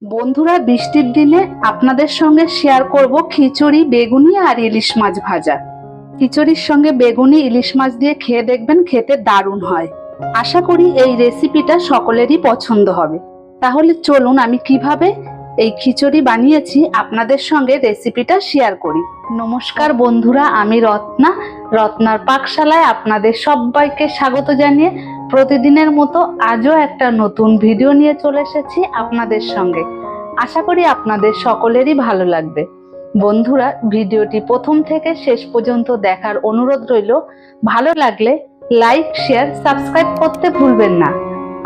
বন্ধুরা, বৃষ্টির দিনে আপনাদের সঙ্গে শেয়ার করব খিচুড়ি, বেগুনি আর ইলিশ মাছ ভাজা। খিচুড়ির সঙ্গে বেগুনি ইলিশ মাছ দিয়ে খেয়ে দেখবেন, খেতে দারুণ হয়। আশা করি এই রেসিপিটা সকলেরই পছন্দ হবে। তাহলে চলুন আমি কিভাবে এই খিচুড়ি বানিয়েছি আপনাদের সঙ্গে রেসিপিটা শেয়ার করি। নমস্কার বন্ধুরা, আমি রত্নার পাকশালায় আপনাদের সবাইকে স্বাগত জানিয়ে প্রতিদিনের মতো আজও একটা নতুন ভিডিও নিয়ে চলে এসেছি আপনাদের সঙ্গে। আশা করি আপনাদের সকলেরই ভালো লাগবে। বন্ধুরা, ভিডিওটি প্রথম থেকে শেষ পর্যন্ত দেখার অনুরোধ রইল। ভালো লাগলে লাইক, শেয়ার, সাবস্ক্রাইব করতে ভুলবেন না।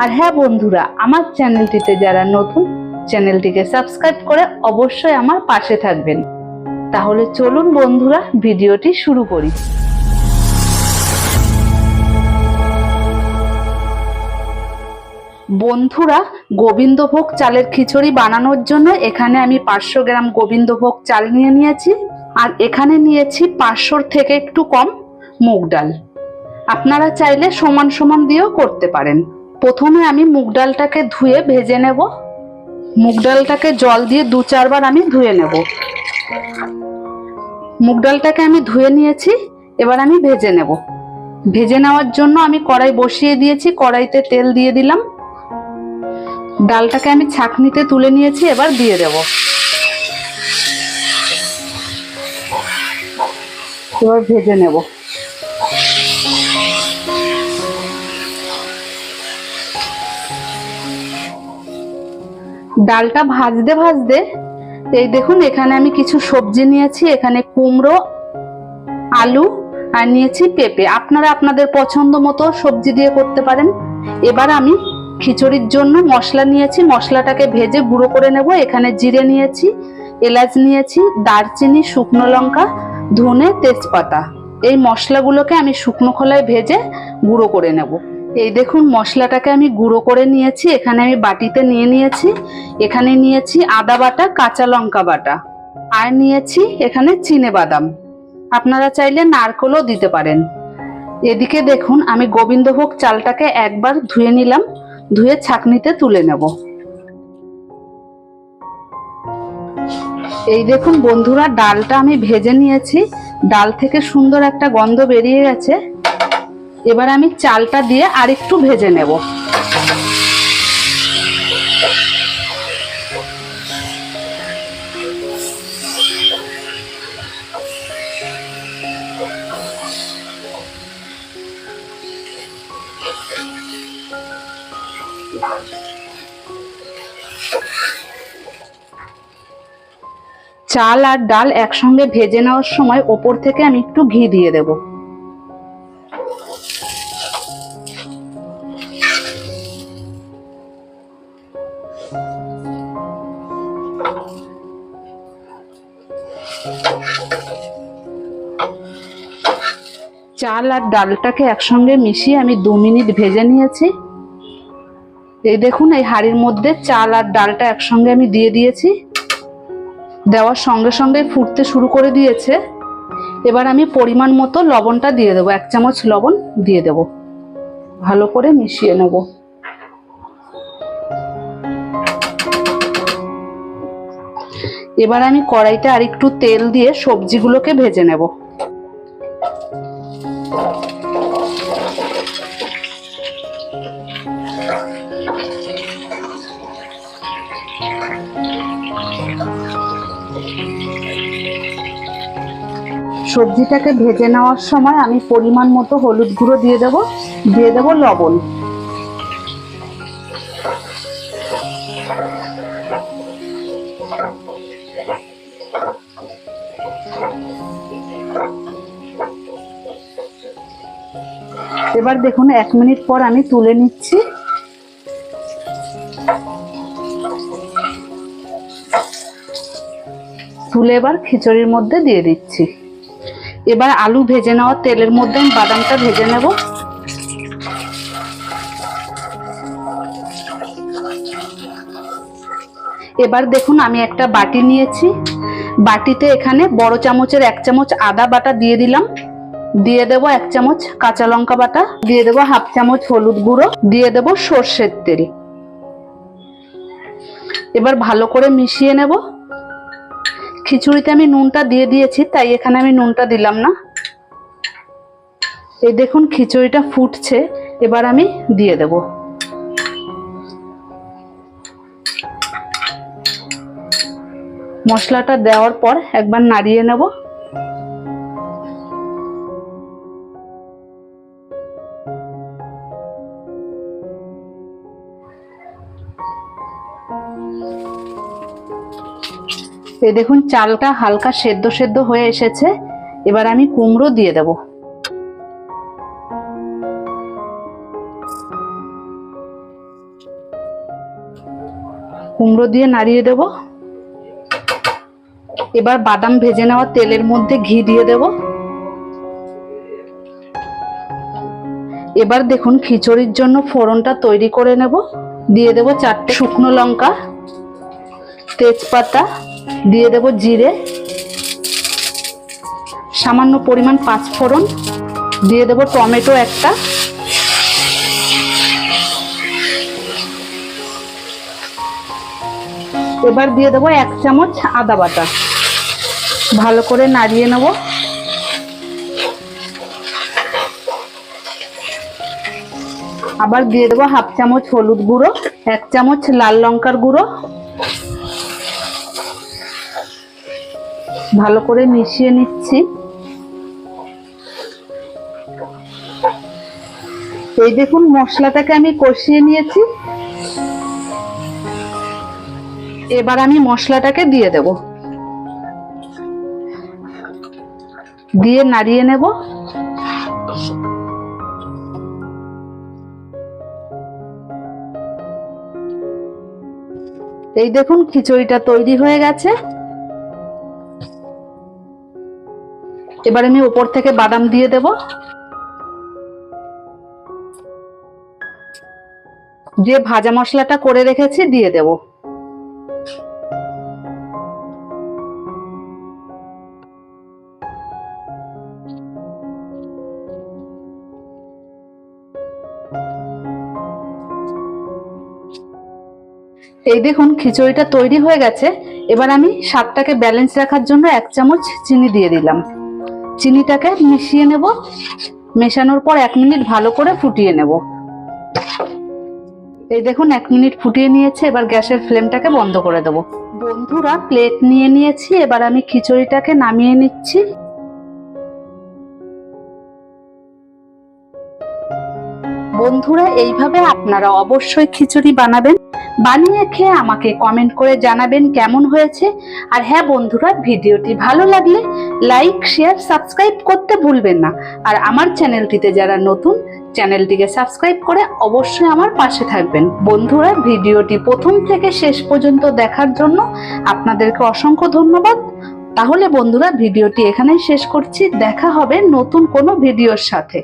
আর হ্যাঁ বন্ধুরা, আমার চ্যানেলটিতে যারা নতুন, চ্যানেলটিকে সাবস্ক্রাইব করে অবশ্যই আমার পাশে থাকবেন। তাহলে চলুন বন্ধুরা, ভিডিওটি শুরু করি। বন্ধুরা, গোবিন্দভোগ চালের খিচুড়ি বানানোর জন্য এখানে আমি 500 গ্রাম গোবিন্দভোগ চাল নিয়ে নিয়েছি। আর এখানে নিয়েছি 500 থেকে একটু কম মুগ ডাল। আপনারা চাইলে সমান সমান দিয়েও করতে পারেন। প্রথমে আমি মুগ ডালটাকে ধুয়ে ভেজে নেব। মুগ ডালটাকে জল দিয়ে 2-4 বার আমি ধুয়ে নেব। মুগ ডালটাকে আমি ধুয়ে নিয়েছি, এবার আমি ভেজে নেব। ভেজে নেওয়ার জন্য আমি কড়াই বসিয়ে দিয়েছি, কড়াইতে তেল দিয়ে দিলাম। ডালটাকে আমি ছাঁকনিতে তুলে নিয়েছি, এবার দিয়ে দেব। এবার ভেজে নেব। ডালটা ভাজতে ভাজতে এই দেখুন, এখানে আমি কিছু সবজি নিয়েছি। এখানে কুমড়ো, আলু আর নিয়েছি পেঁপে। আপনারা আপনাদের পছন্দ মতো সবজি দিয়ে করতে পারেন। এবার আমি খিচুড়ির জন্য মশলা নিয়েছি, মশলাটাকে ভেজে গুঁড়ো করে নেব। এখানে জিরে নিয়েছি, এলাচ নিয়েছি, দারচিনি, শুকনো লঙ্কা, ধনে, তেজপাতা। এই মশলাগুলোকে আমি শুকনো খোলায় ভেজে গুঁড়ো করে নেব। এই দেখুন, মশলাটাকে আমি গুঁড়ো করে নিয়েছি। এখানে আমি বাটিতে নিয়ে নিয়েছি। এখানে নিয়েছি আদা বাটা, কাঁচা লঙ্কা বাটা, আর নিয়েছি এখানে চিনেবাদাম। আপনারা চাইলে নারকেলও দিতে পারেন। এদিকে দেখুন, আমি গোবিন্দভোগ চালটাকে একবার ধুয়ে নিলাম, ধুয়ে ছাঁকনিতে তুলে নেব। এই দেখুন বন্ধুরা, ডালটা আমি ভেজে নিয়েছি। ডাল থেকে সুন্দর একটা গন্ধ বেরিয়ে গেছে। এবার আমি চালটা দিয়ে আরেকটু ভেজে নেব। চাল আর ডাল একসঙ্গে ভেজে নেওয়ার সময় ওপর থেকে আমি একটু ঘি দিয়ে দেব। চাল আর ডালটাকে একসঙ্গে মিশিয়ে আমি 2 মিনিট ভেজে নিয়েছি। এই দেখুন, এই হাঁড়ির মধ্যে চাল আর ডালটা একসঙ্গে আমি দিয়ে দিয়েছি। দেওয়ার সঙ্গে সঙ্গে ফুটতে শুরু করে দিয়েছে। এবার আমি পরিমাণ মতো লবণটা দিয়ে দেবো। 1 চামচ লবণ দিয়ে দেব। ভালো করে মিশিয়ে নেব। এবার আমি কড়াইতে আরেকটু তেল দিয়ে সবজিগুলোকে ভেজে নেব। সবজিটাকে ভেজে নেওয়ার সময় আমি পরিমাণ মতো হলুদ গুঁড়ো দিয়ে দেব লবণ। এবার দেখুন, 1 মিনিট পর আমি তুলে নিচ্ছি। তুলে এবার খিচুড়ির মধ্যে দিয়ে দিচ্ছি। এবার আলু ভেজে নেওয়া তেলের মধ্যে আমি বাদামটা ভেজে নেব। এবার দেখুন, আমি একটা বাটি নিয়েছি। বাটিতে এখানে বড় চামচের 1 চামচ আদা বাটা দিয়ে দিলাম। দিয়ে দেব 1 চামচ কাঁচা লঙ্কা বাটা, দিয়ে দেব 1/2 চামচ হলুদ গুঁড়ো, দিয়ে দেব সর্ষের তেল। এবার ভালো করে মিশিয়ে নেব। খিচুড়িতে আমি নুনটা দিয়ে দিয়েছি, তাই এখানে আমি নুনটা দিলাম না। এই দেখুন খিচুড়িটা ফুটছে, এবার আমি দিয়ে দেব। মশলাটা দেওয়ার পর একবার নাড়িয়ে নেব। এই দেখুন চালটা হালকা সেদ্ধ সেদ্ধ হয়ে এসেছে, এবার আমি কুমড়ো দিয়ে দেব। কুমড়ো দিয়ে নাড়িয়ে দেব। এবার বাদাম ভেজে নেওয়া তেলের মধ্যে ঘি দিয়ে দেব। এবার দেখুন খিচুড়ির জন্য ফোড়নটা তৈরি করে নেব। দিয়ে দেব 4টে শুকনো লঙ্কা, তেজপাতা, দিয়ে দেব জিরে, সামান্য পরিমাণ পাঁচফোড়ন, দিয়ে দেব টমেটো একটা, এবার দিয়ে দেব 1 চামচ আদা বাটা। ভালো করে নাড়িয়ে নেব। আবার দিয়ে দেব 1/2 চামচ হলুদ গুঁড়ো, 1 চামচ লাল লঙ্কার গুঁড়ো। ভালো করে মিশিয়ে নিচ্ছি। এই দেখুন মশলাটাকে আমি কষিয়ে নিয়েছি। এবার আমি মশলাটাকে দিয়ে দেব, দিয়ে নাড়িয়ে নেব। এই দেখুন খিচুড়িটা তৈরি হয়ে গেছে। এবার আমি উপর থেকে বাদাম দিয়ে দেব। যে ভাজা মশলাটা করে রেখেছি দিয়ে দেব। এই দেখুন খিচুড়িটা তৈরি হয়ে গেছে। এবার আমি স্বাদটাকে ব্যালেন্স রাখার জন্য 1 চামচ চিনি দিয়ে দিলাম। চিনিটাকে মিশিয়ে নেব। মেশানোর পর 1 মিনিট ভালো করে ফুটিয়ে নেব। এই দেখুন 1 মিনিট ফুটিয়ে নিয়েছে, এবার গ্যাসের ফ্লেমটাকে বন্ধ করে দেব। বন্ধুরা প্লেট নিয়ে নিয়েছি, এবার আমি খিচুড়িটাকে নামিয়ে নিচ্ছি। বন্ধুরা এইভাবে আপনারা অবশ্যই খিচুড়ি বানাবেন, বানিয়ে খেয়ে আমাকে কমেন্ট করে জানাবেন কেমন হয়েছে। আর হ্যাঁ বন্ধুরা, ভিডিওটি ভালো লাগলে লাইক, শেয়ার, সাবস্ক্রাইব করতে ভুলবেন না। আর আমার চ্যানেলটিতে যারা নতুন, চ্যানেলটিকে সাবস্ক্রাইব করে অবশ্যই আমার পাশে থাকবেন। বন্ধুরা ভিডিওটি প্রথম থেকে শেষ পর্যন্ত দেখার জন্য আপনাদেরকে অসংখ্য ধন্যবাদ। তাহলে বন্ধুরা ভিডিওটি এখানেই শেষ করছি। দেখা হবে নতুন কোনো ভিডিওর সাথে।